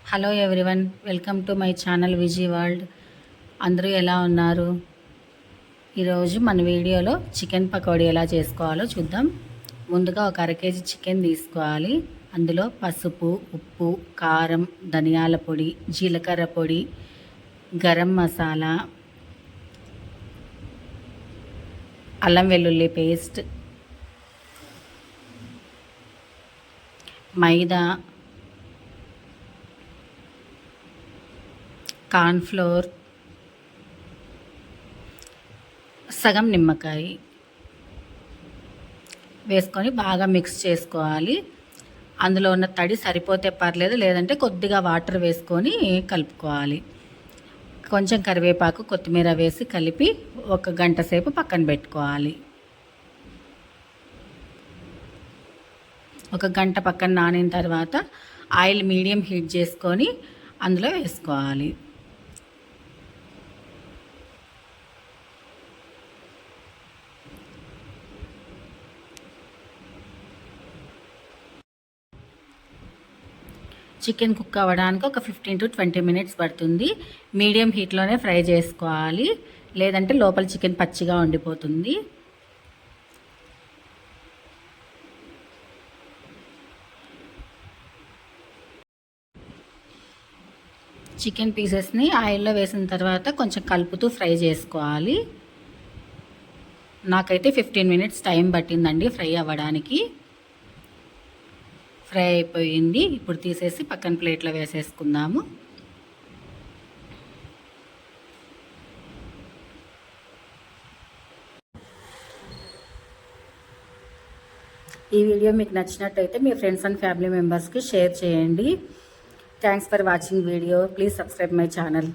Hello everyone, welcome to my channel Viji world. అందరూ ఎలా ఉన్నారు? ఈరోజు మన వీడియోలో చికెన్ పకోడీ ఎలా చేసుకోవాలో చూద్దాం. ముందుగా ఒక అర కేజీ చికెన్ తీసుకోవాలి. అందులో పసుపు, ఉప్పు, కారం, ధనియాల పొడి, జీలకర్ర పొడి, గరం మసాలా, అల్లం వెల్లుల్లి పేస్ట్, మైదా, కార్న్‌ఫ్లోర్, సగం నిమ్మకాయ వేసుకొని బాగా మిక్స్ చేసుకోవాలి. అందులో ఉన్న తడి సరిపోతే పర్లేదు, లేదంటే కొద్దిగా వాటర్ వేసుకొని కలుపుకోవాలి. కొంచెం కరివేపాకు, కొత్తిమీర వేసి కలిపి 1 గంట సేపు పక్కన పెట్టుకోవాలి. 1 గంట పక్కన నానిన తర్వాత ఆయిల్ మీడియం హీట్ చేసుకొని అందులో వేసుకోవాలి. చికెన్ కుక్ అవ్వడానికి ఒక 15 to 20 మినిట్స్ పడుతుంది. మీడియం హీట్లోనే ఫ్రై చేసుకోవాలి, లేదంటే లోపల చికెన్ పచ్చిగా ఉండిపోతుంది. చికెన్ పీసెస్ని ఆయిల్లో వేసిన తర్వాత కొంచెం కలుపుతూ ఫ్రై చేసుకోవాలి. నాకైతే 15 మినిట్స్ టైం పట్టిందండి ఫ్రై అవ్వడానికి. ఫ్రై అయిపోయింది. ఇప్పుడు తీసేసి పక్కన ప్లేట్లో వేసేసుకుందాము. ఈ వీడియో మీకు నచ్చినట్టయితే మీ ఫ్రెండ్స్ అండ్ ఫ్యామిలీ మెంబర్స్కి షేర్ చేయండి. Thanks for watching video. Please subscribe my channel.